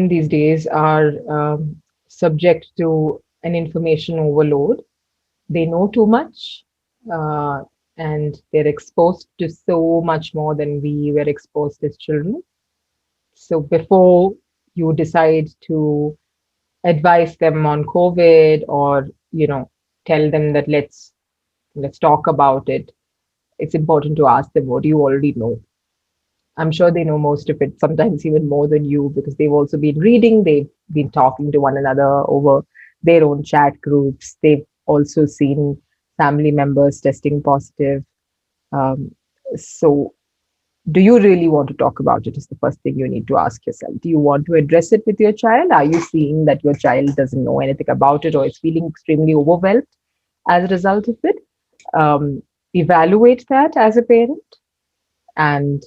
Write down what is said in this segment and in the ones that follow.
these days are subject to an information overload. They know too much, uh, and they're exposed to so much more than we were exposed as children. So before you decide to advise them on COVID, or tell them that let's talk about it, it's important to ask them, what do you already know? I'm sure they know most of it, sometimes even more than you, because they've also been reading, they've been talking to one another over their own chat groups. They've also seen family members testing positive. Um, so, do you really want to talk about it? Is the first thing you need to ask yourself. Do you want to address it with your child? Are you seeing that your child doesn't know anything about it or is feeling extremely overwhelmed as a result of it? Um, Evaluate that as a parent and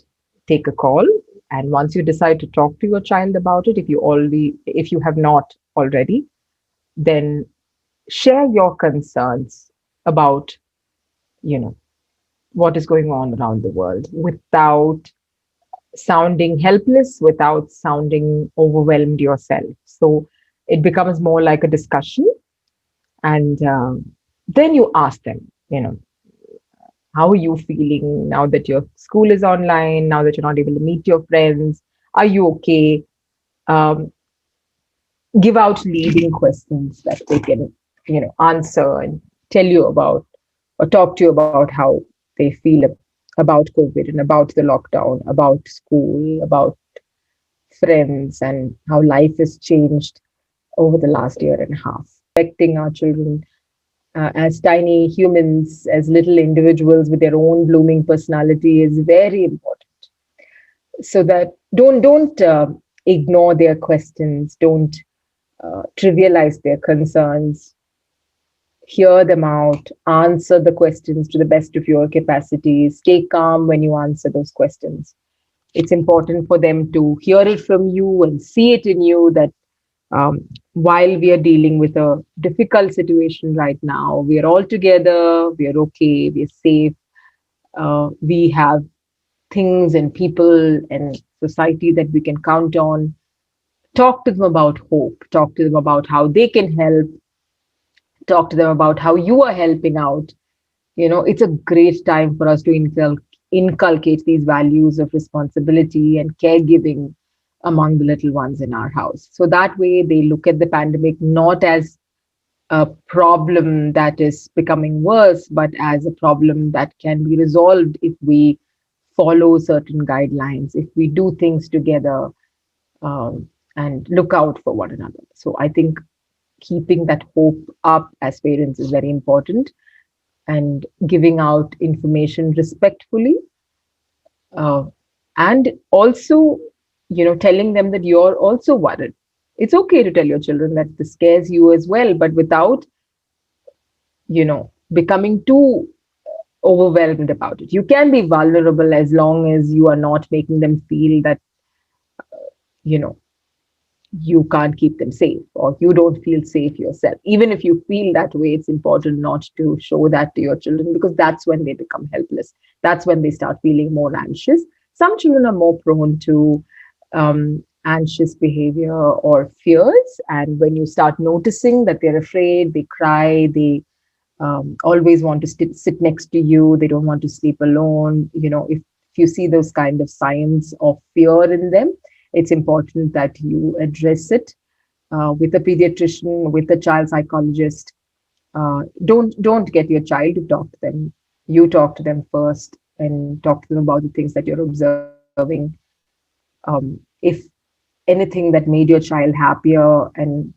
take a call. And once you decide to talk to your child about it, if you have not already, then share your concerns about, you know, what is going on around the world without sounding helpless, without sounding overwhelmed yourself. So it becomes more like a discussion. And then you ask them, how are you feeling now that your school is online, now that you're not able to meet your friends? Are you okay? Um, Give out leading questions that they can, answer and tell you about or talk to you about how they feel about COVID and about the lockdown, about school, about friends, and how life has changed over the last year and a half. Affecting our children as tiny humans, as little individuals with their own blooming personality is very important. So that don't ignore their questions, don't trivialize their concerns. Hear them out, answer the questions to the best of your capacity. Stay calm when you answer those questions. It's important for them to hear it from you and see it in you that while we are dealing with a difficult situation right now, we are all together, we are okay, we are safe, we have things and people and society that we can count on. Talk to them about hope, talk to them about how they can help, talk to them about how you are helping out. It's a great time for us to inculcate these values of responsibility and caregiving among the little ones in our house. So that way they look at the pandemic not as a problem that is becoming worse, but as a problem that can be resolved if we follow certain guidelines, if we do things together, and look out for one another. So I think keeping that hope up as parents is very important, and giving out information respectfully, uh, and also, telling them that you're also worried. It's okay to tell your children that this scares you as well, but without, becoming too overwhelmed about it. You can be vulnerable as long as you are not making them feel that, you know, you can't keep them safe or you don't feel safe yourself. Even if you feel that way, it's important not to show that to your children, because that's when they become helpless. That's when they start feeling more anxious. Some children are more prone to anxious behavior or fears. And when you start noticing that they're afraid, they cry, they always want to sit next to you, they don't want to sleep alone. If you see those kind of signs of fear in them, it's important that you address it with a pediatrician, with a child psychologist. Don't get your child to talk to them. You talk to them first and talk to them about the things that you're observing. If anything that made your child happier and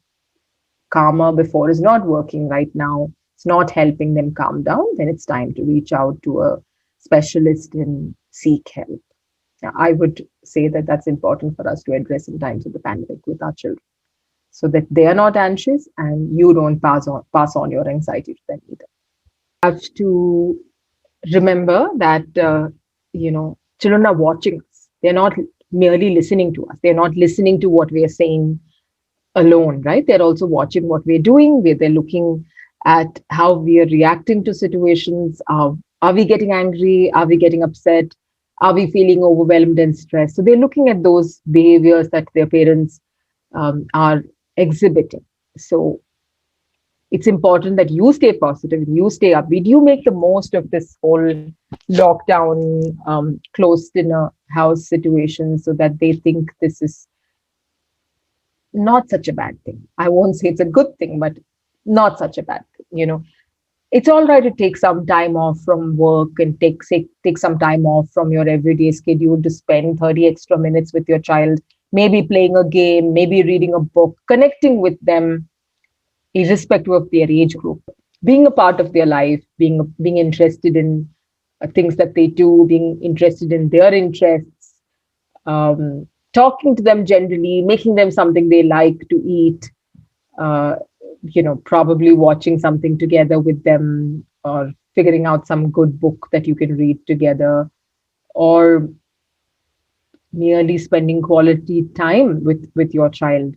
calmer before is not working right now, it's not helping them calm down, then it's time to reach out to a specialist and seek help. I would say that that's important for us to address in times of the pandemic with our children, so that they are not anxious and you don't pass on your anxiety to them either. Have to remember that children are watching us. They're not merely listening to us. They're not listening to what we are saying alone, right? They're also watching what we're doing. They're looking at how we are reacting to situations. Are we getting angry? Are we getting upset? Are we feeling overwhelmed and stressed? So they're looking at those behaviors that their parents are exhibiting. So it's important that you stay positive and you stay upbeat. You make the most of this whole lockdown, closed in a house situation, so that they think this is not such a bad thing. I won't say it's a good thing, but not such a bad thing. It's all right to take some time off from work and take some time off from your everyday schedule to spend 30 extra minutes with your child, maybe playing a game, maybe reading a book, connecting with them irrespective of their age group, being a part of their life, being interested in things that they do, being interested in their interests, talking to them generally, making them something they like to eat, uh, probably watching something together with them, or figuring out some good book that you can read together, or merely spending quality time with your child,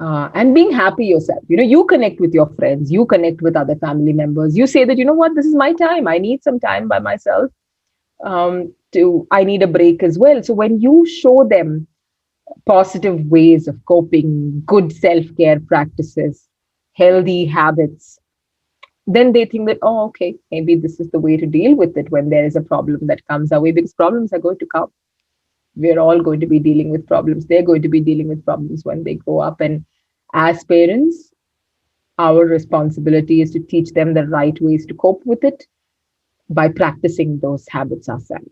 and being happy yourself. You connect with your friends, you connect with other family members, you say that, what, this is my time, I need some time by myself. To I need a break as well. So when you show them positive ways of coping, good self-care practices, healthy habits, then they think that, oh, okay, maybe this is the way to deal with it when there is a problem that comes our way, because problems are going to come. We're all going to be dealing with problems. They're going to be dealing with problems when they grow up. And as parents, our responsibility is to teach them the right ways to cope with it by practicing those habits ourselves.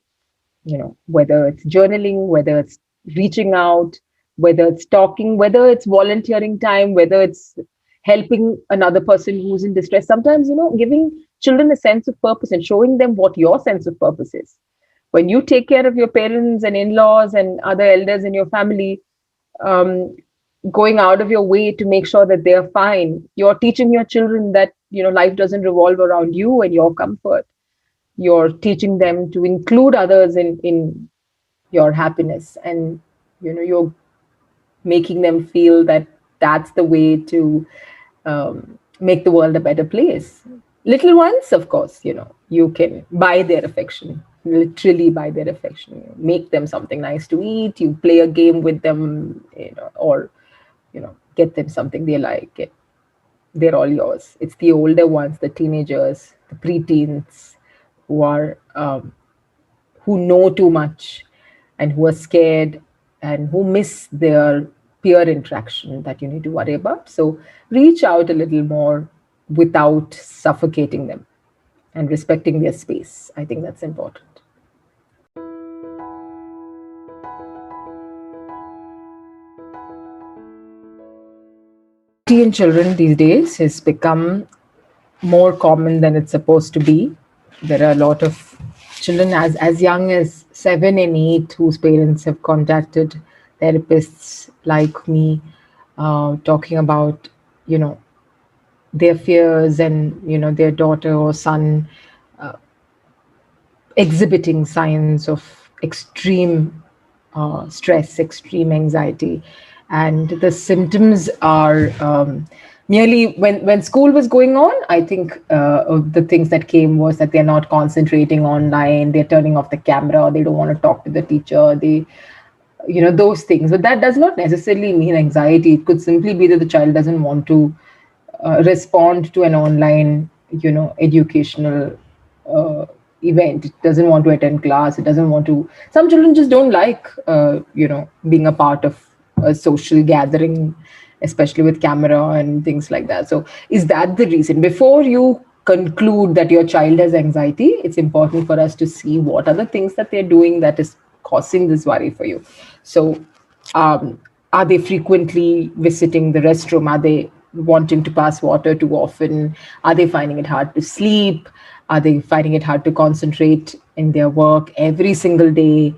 Whether it's journaling, whether it's reaching out, whether it's talking, whether it's volunteering time, whether it's helping another person who's in distress. Sometimes, giving children a sense of purpose and showing them what your sense of purpose is. When you take care of your parents and in-laws and other elders in your family, um, going out of your way to make sure that they're fine, you're teaching your children that, life doesn't revolve around you and your comfort. You're teaching them to include others in your happiness, and you're making them feel that that's the way to make the world a better place. Little ones, of course, you can buy their affection, literally buy their affection. Make them something nice to eat, you play a game with them, or get them something they like. They're all yours. It's the older ones, the teenagers, the preteens, who are who know too much and who are scared and who miss their peer interaction that you need to worry about. So reach out a little more without suffocating them and respecting their space. I think that's important. In children these days has become more common than it's supposed to be. There are a lot of children as young as 7 and 8 whose parents have contacted therapists like me, talking about their fears, and their daughter or son exhibiting signs of extreme stress, extreme anxiety. And the symptoms are merely when school was going on. I think the things that came was that they're not concentrating online, they're turning off the camera, they don't want to talk to the teacher, those things. But that does not necessarily mean anxiety. It could simply be that the child doesn't want to respond to an online, educational event. It doesn't want to attend class. It doesn't want to. Some children just don't like, being a part of a social gathering, especially with camera and things like that. So, is that the reason? Before you conclude that your child has anxiety, it's important for us to see what are the things that they're doing that is causing this worry for you. So, are they frequently visiting the restroom? Are they wanting to pass water too often? Are they finding it hard to sleep? Are they finding it hard to concentrate in their work every single day?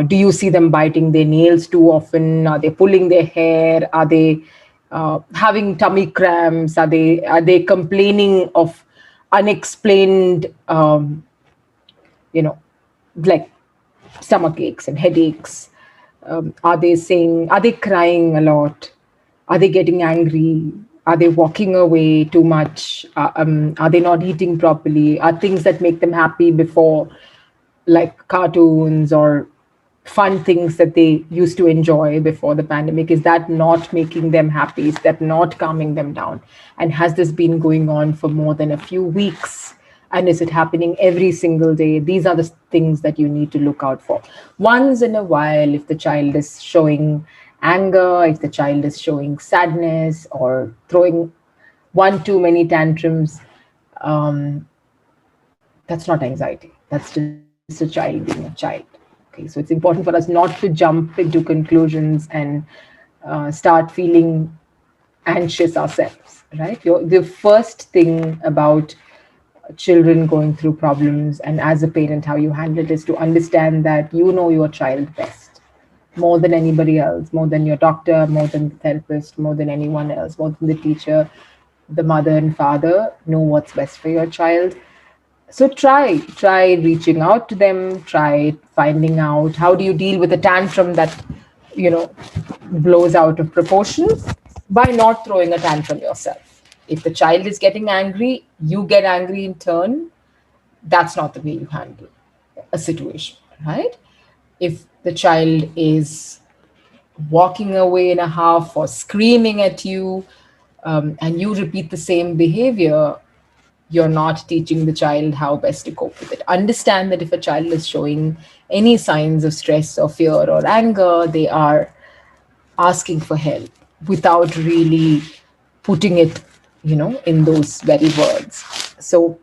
Do you see them biting their nails too often? Are they pulling their hair? Are they having tummy cramps? Are they complaining of unexplained, like stomach aches and headaches? Are they crying a lot? Are they getting angry? Are they walking away too much? Are they not eating properly? Are things that make them happy before, like cartoons or fun things that they used to enjoy before the pandemic? Is that not making them happy? Is that not calming them down? And has this been going on for more than a few weeks? And is it happening every single day? These are the things that you need to look out for. Once in a while, if the child is showing anger, if the child is showing sadness or throwing one too many tantrums, um, that's not anxiety. That's just a child being a child. Okay, so it's important for us not to jump into conclusions and start feeling anxious ourselves, right? The first thing about children going through problems, and as a parent, how you handle it, is to understand that you know your child best, more than anybody else, more than your doctor, more than the therapist, more than anyone else, more than the teacher. The mother and father know what's best for your child. So try reaching out to them, try finding out how do you deal with a tantrum that, you know, blows out of proportion, by not throwing a tantrum yourself. If the child is getting angry, you get angry in turn. That's not the way you handle a situation, right? If the child is walking away in a huff or screaming at you, and you repeat the same behavior, you're not teaching the child how best to cope with it. Understand that if a child is showing any signs of stress or fear or anger, they are asking for help without really putting it, in those very words. So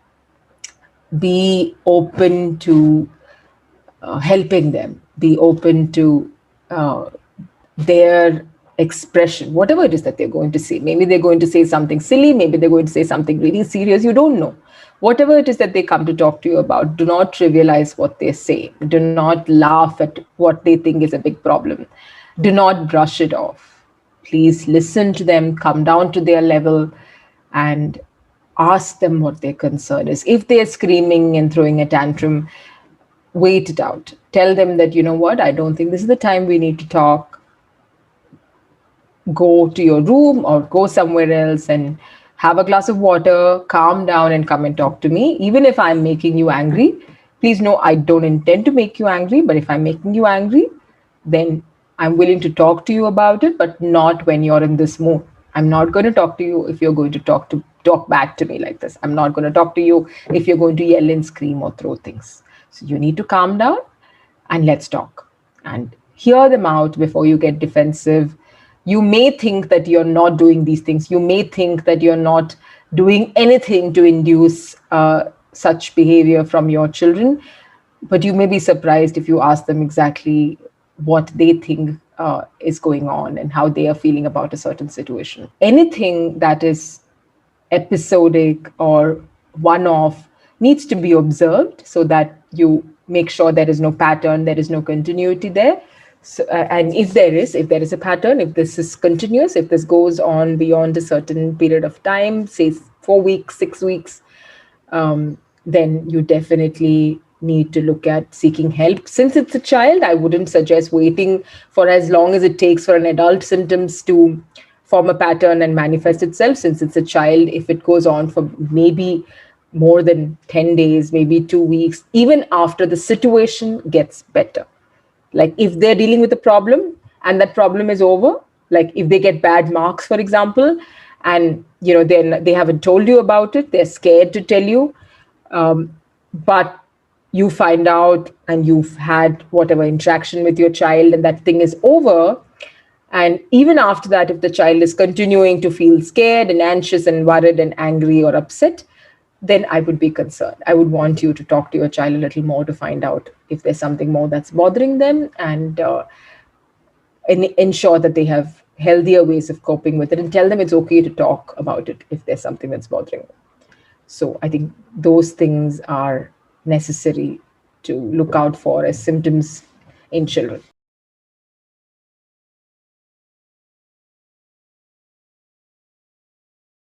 be open to helping them, be open to uh, their expression, whatever it is that they're going to say. Maybe they're going to say something silly, maybe they're going to say something really serious, you don't know. Whatever it is that they come to talk to you about, do not trivialize what they say. Do not laugh at what they think is a big problem. Do not brush it off. Please listen to them, come down to their level, and ask them what their concern is. If they're screaming and throwing a tantrum, wait it out. Tell them that, you know what, I don't think this is the time we need to talk. Go to your room or go somewhere else and have a glass of water, calm down, and come and talk to me. Even if I'm making you angry, please know I don't intend to make you angry. But if I'm making you angry, then I'm willing to talk to you about it, but not when you're in this mood. I'm not going to talk to you if you're going to talk back to me like this. I'm not going to talk to you if you're going to yell and scream or throw things. So you need to calm down and let's talk and hear them out before you get defensive. You may think that you're not doing these things. You may think that you're not doing anything to induce such behavior from your children, but you may be surprised if you ask them exactly what they think is going on and how they are feeling about a certain situation. Anything that is episodic or one off needs to be observed so that you make sure there is no pattern, there is no continuity there. So, and if there is a pattern, if this is continuous, if this goes on beyond a certain period of time, say 4 weeks, 6 weeks, then you definitely need to look at seeking help. Since it's a child, I wouldn't suggest waiting for as long as it takes for an adult symptoms to form a pattern and manifest itself. Since it's a child, if it goes on for maybe more than 10 days, maybe 2 weeks, even after the situation gets better. Like if they're dealing with a problem and that problem is over, like if they get bad marks, for example, and they haven't told you about it, they're scared to tell you, but you find out and you've had whatever interaction with your child and that thing is over. And even after that, if the child is continuing to feel scared and anxious and worried and angry or upset, then I would be concerned. I would want you to talk to your child a little more to find out if there's something more that's bothering them, and ensure that they have healthier ways of coping with it, and tell them it's okay to talk about it if there's something that's bothering them. So I think those things are necessary to look out for as symptoms in children.